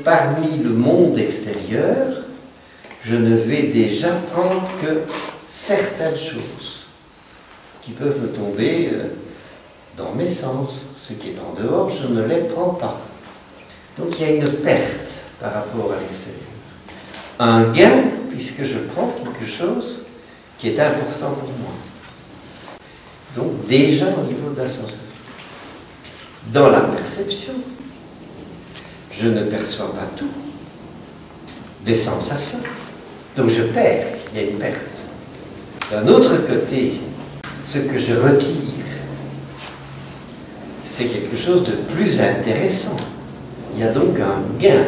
parmi le monde extérieur, je ne vais déjà prendre que certaines choses qui peuvent me tomber dans mes sens. Ce qui est en dehors, je ne les prends pas. Donc il y a une perte par rapport à l'extérieur. Un gain, puisque je prends quelque chose qui est important pour moi. Donc déjà au niveau de la sensation. Dans la perception, je ne perçois pas tout. Des sensations. Donc je perds, il y a une perte. D'un autre côté, ce que je retire, c'est quelque chose de plus intéressant. Il y a donc un gain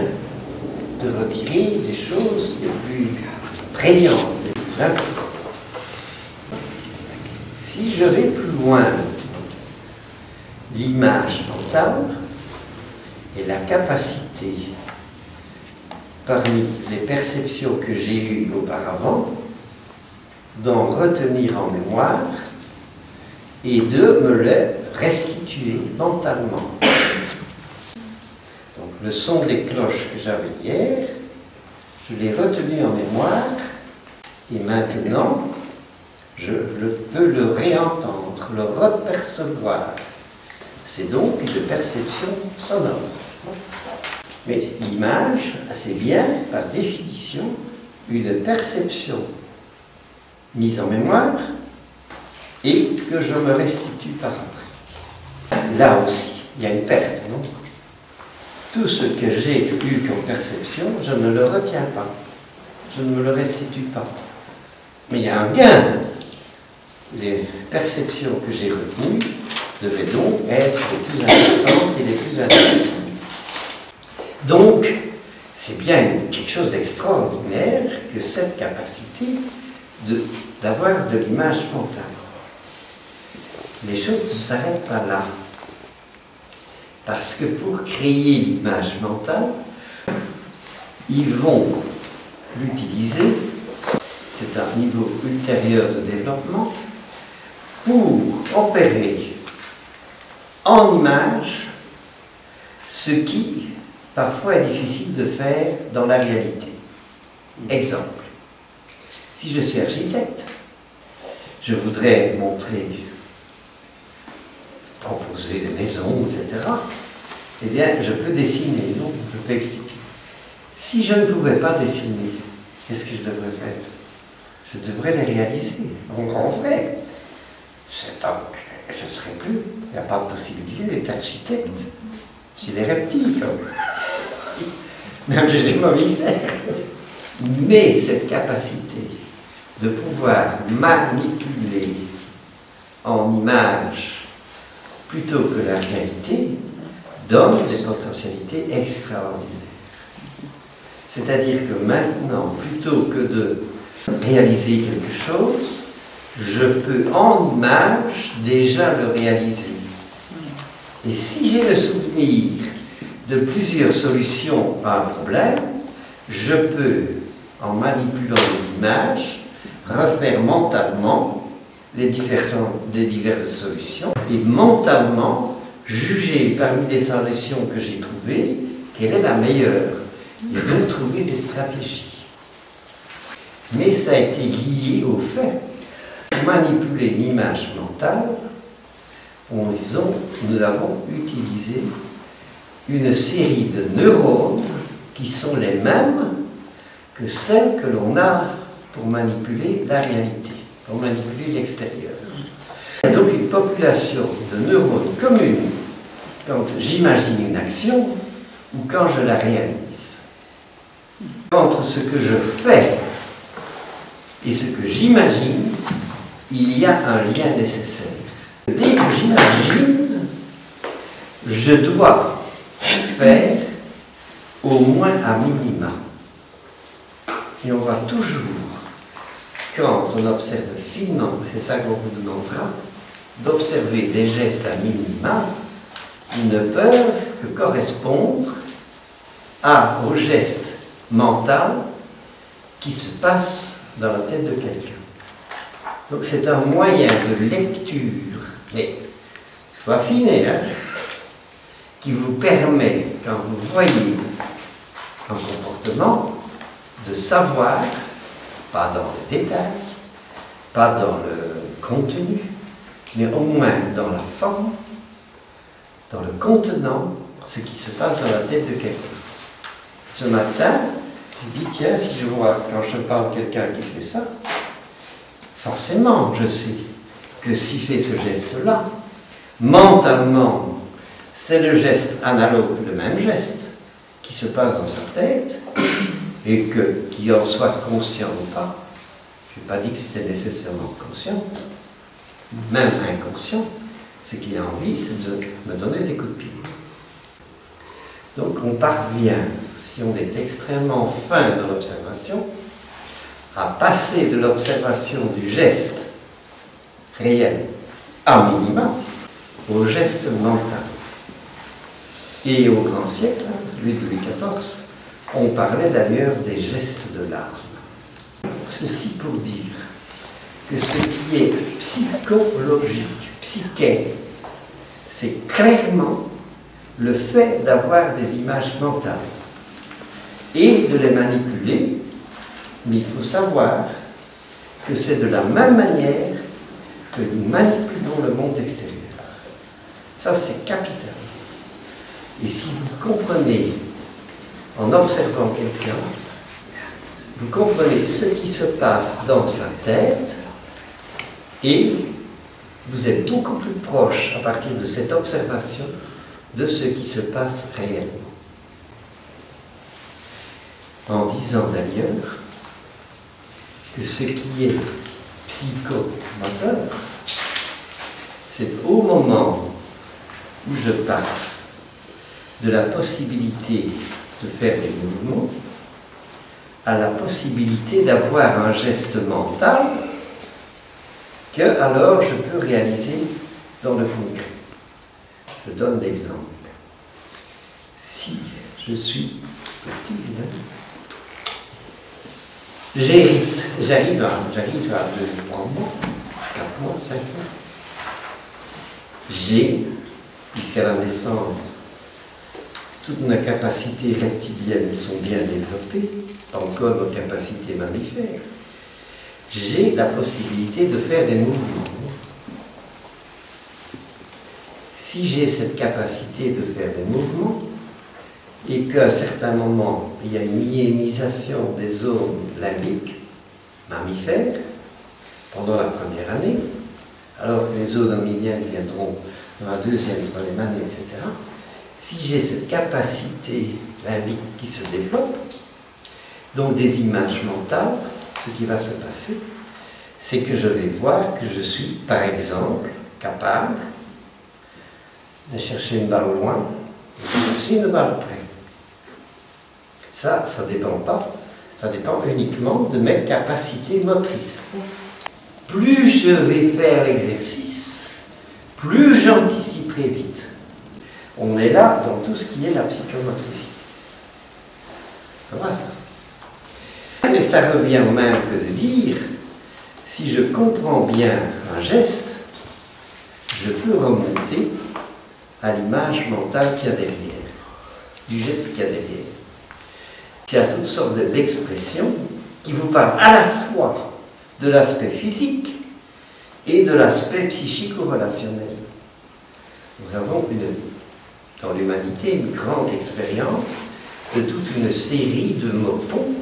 de retirer des choses les plus prégnantes, les plus importantes. Si je vais plus loin, l'image mentale est la capacité, parmi les perceptions que j'ai eues auparavant, d'en retenir en mémoire et de me les restituer mentalement. Donc le son des cloches que j'avais hier, je l'ai retenu en mémoire et maintenant je peux le réentendre, le repercevoir. C'est donc une perception sonore. Mais l'image, c'est bien, par définition, une perception mise en mémoire et que je me restitue par après. Là aussi, il y a une perte, non? Tout ce que j'ai eu comme perception, je ne le retiens pas. Je ne me le restitue pas. Mais il y a un gain. Les perceptions que j'ai retenues devaient donc être les plus importantes et les plus intéressantes. Donc, c'est bien quelque chose d'extraordinaire que cette capacité d'avoir de l'image mentale. Les choses ne s'arrêtent pas là. Parce que pour créer l'image mentale, ils vont l'utiliser, c'est un niveau ultérieur de développement, pour opérer en image ce qui parfois est difficile de faire dans la réalité. Exemple, si je suis architecte, je voudrais montrer, proposer des maisons, etc. Eh bien, je peux dessiner, non? Je peux expliquer. Si je ne pouvais pas dessiner, qu'est-ce que je devrais faire? Je devrais les réaliser, en vrai. Je ne serais plus, il n'y a pas de possibilité d'être architecte. C'est des reptiles, comme. Même je n'ai pas envie de faire. Mais cette capacité de pouvoir manipuler en image plutôt que la réalité donne des potentialités extraordinaires. C'est-à-dire que maintenant, plutôt que de réaliser quelque chose, je peux en image déjà le réaliser. Et si j'ai le souvenir de plusieurs solutions à un problème, je peux, en manipulant les images, refaire mentalement les diverses solutions et mentalement juger parmi les solutions que j'ai trouvées quelle est la meilleure et donc trouver des stratégies. Mais ça a été lié au fait de manipuler l'image mentale. Nous avons utilisé une série de neurones qui sont les mêmes que celles que l'on a pour manipuler la réalité, pour manipuler l'extérieur. Il y a donc une population de neurones communes quand j'imagine une action ou quand je la réalise. Entre ce que je fais et ce que j'imagine, il y a un lien nécessaire. Dès que j'imagine, je dois faire au moins un minima. Et on va toujours, quand on observe finement, c'est ça qu'on vous demandera, d'observer des gestes à minima, ils ne peuvent que correspondre au geste mental qui se passe dans la tête de quelqu'un. Donc c'est un moyen de lecture, mais il faut affiner, hein, qui vous permet, quand vous voyez un comportement de savoir, pas dans le détail, pas dans le contenu, mais au moins dans la forme, dans le contenant, ce qui se passe dans la tête de quelqu'un. Ce matin, je dis, tiens, si je vois, quand je parle à quelqu'un qui fait ça, forcément, je sais que s'il fait ce geste-là, mentalement, c'est le geste analogue, le même geste, qui se passe dans sa tête, et que, qu'il en soit conscient ou pas, je n'ai pas dit que c'était nécessairement conscient, même inconscient, ce qu'il a envie, c'est de me donner des coups de pied. Donc on parvient, si on est extrêmement fin dans l'observation, à passer de l'observation du geste réel, à minima, au geste mental. Et au grand siècle, Louis XIV, on parlait d'ailleurs des gestes de l'âme. Ceci pour dire que ce qui est psychologique, psyché, c'est clairement le fait d'avoir des images mentales et de les manipuler, mais il faut savoir que c'est de la même manière que nous manipulons le monde extérieur. Ça, c'est capital. Et si vous comprenez, en observant quelqu'un, vous comprenez ce qui se passe dans sa tête et vous êtes beaucoup plus proche, à partir de cette observation, de ce qui se passe réellement. En disant d'ailleurs que ce qui est psychomoteur, c'est au moment où je passe de la possibilité de faire des mouvements à la possibilité d'avoir un geste mental que alors je peux réaliser dans le concret. Je donne l'exemple. Si je suis petit, j'arrive à 2, 3 mois, 4 mois, 5 mois. J'ai, jusqu'à la naissance, toutes nos capacités reptiliennes sont bien développées, encore nos capacités mammifères. J'ai la possibilité de faire des mouvements. Si j'ai cette capacité de faire des mouvements, et qu'à un certain moment, il y a une myélisation des zones limbiques, mammifères, pendant la première année, alors que les zones hominiennes viendront dans la deuxième, troisième année, etc. Si j'ai cette capacité limbique qui se développe, donc des images mentales, ce qui va se passer, c'est que je vais voir que je suis, par exemple, capable de chercher une balle au loin, et de chercher une balle près. Ça ne dépend pas, ça dépend uniquement de mes capacités motrices. Plus je vais faire l'exercice, plus j'anticiperai vite. On est là dans tout ce qui est la psychomotricité. Ça va ça? Mais ça revient au même que de dire, si je comprends bien un geste, je peux remonter à l'image mentale qu'il y a derrière, du geste qu'il y a derrière. Il y a toutes sortes d'expressions qui vous parlent à la fois de l'aspect physique et de l'aspect psychico-relationnel. Nous avons dans l'humanité une grande expérience de toute une série de mots-ponts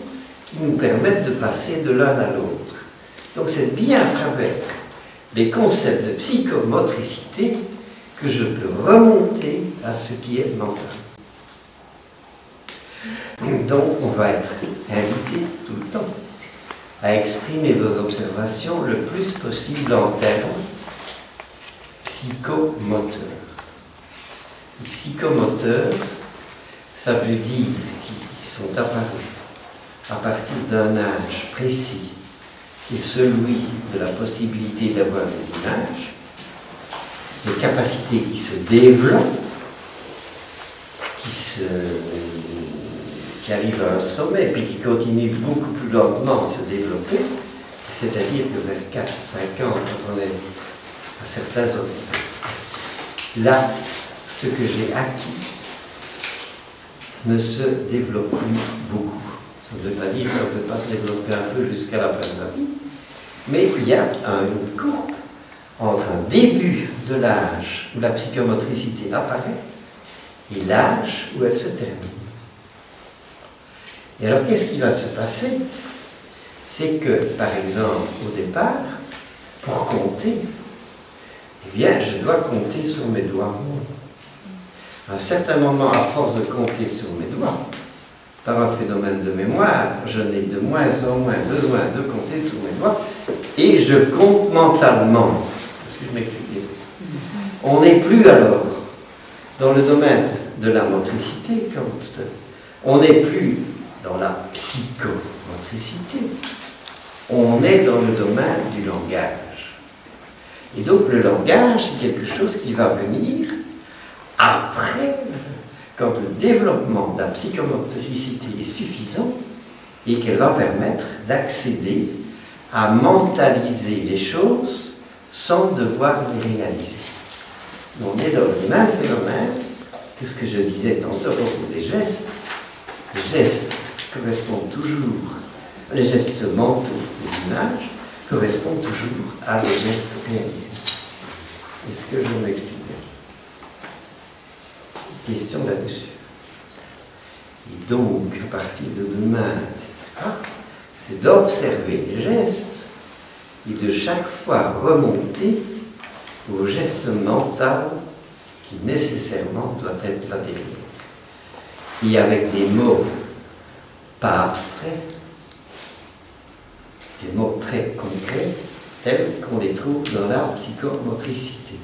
qui nous permettent de passer de l'un à l'autre. Donc c'est bien à travers les concepts de psychomotricité que je peux remonter à ce qui est mental. Donc on va être invité tout le temps à exprimer vos observations le plus possible en termes psychomoteurs. Les psychomoteurs, ça veut dire qu'ils sont apparus à partir d'un âge précis, qui est celui de la possibilité d'avoir des images, des capacités qui se développent, qui arrivent à un sommet, puis qui continuent beaucoup plus lentement à se développer, c'est-à-dire que vers 4-5 ans, quand on est à certains autres, là, ce que j'ai acquis ne se développe plus beaucoup. Ça ne veut pas dire qu'on ne peut pas se développer un peu jusqu'à la fin de la vie, mais il y a une courbe entre un début de l'âge où la psychomotricité apparaît et l'âge où elle se termine. Et alors, qu'est-ce qui va se passer? C'est que, par exemple, au départ, pour compter, eh bien, je dois compter sur mes doigts. À un certain moment, à force de compter sur mes doigts, par un phénomène de mémoire, je n'ai de moins en moins besoin de compter sur mes doigts et je compte mentalement. Est-ce que je m'explique? On n'est plus alors dans le domaine de la motricité, comme tout à l'heure. On n'est plus dans la psychomotricité. On est dans le domaine du langage. Et donc le langage, c'est quelque chose qui va venir après, quand le développement de la psychomotricité est suffisant et qu'elle va permettre d'accéder à mentaliser les choses sans devoir les réaliser. On est dans le même phénomène que ce que je disais tantôt au propos des gestes. Les gestes correspondent toujours, les gestes mentaux, les images, correspondent toujours à des gestes réalisés. Est-ce que je m'explique bien? Question là-dessus. Et donc, à partir de demain, etc., c'est d'observer les gestes et de chaque fois remonter au geste mental qui nécessairement doit être là derrière. Et avec des mots pas abstraits, des mots très concrets, tels qu'on les trouve dans la psychomotricité,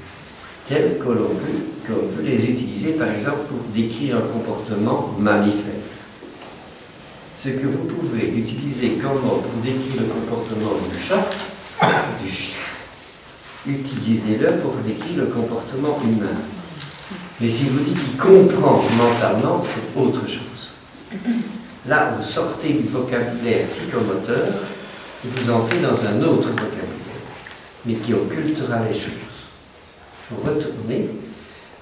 tels que l'on peut les utiliser par exemple pour décrire un comportement mammifère. Ce que vous pouvez utiliser comme mot pour décrire le comportement du chat, du chien, utilisez-le pour décrire le comportement humain. Mais si vous dites qu'il comprend mentalement, c'est autre chose. Là, vous sortez du vocabulaire psychomoteur et vous entrez dans un autre vocabulaire, mais qui occultera les choses. Il faut retourner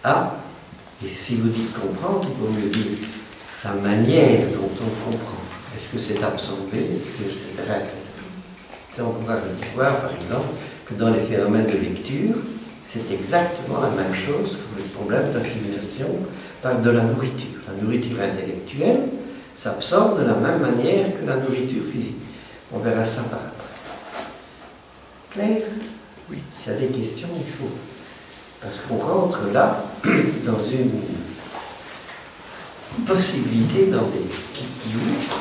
à, et si vous dites comprendre, il vaut mieux dire la manière dont on comprend. Est-ce que c'est absorbé, est-ce que, etc., etc. Ça, on pourra voir, par exemple, que dans les phénomènes de lecture, c'est exactement la même chose que le problème d'assimilation par de la nourriture. La nourriture intellectuelle s'absorbe de la même manière que la nourriture physique. On verra ça par après. Claire? Oui. S'il y a des questions, il faut. Parce qu'on rentre là dans une possibilité, dans des qui ouvrent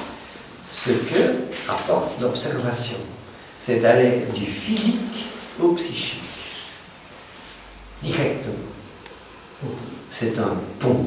ce que apporte l'observation. C'est aller du physique au psychique. Directement. C'est un pont.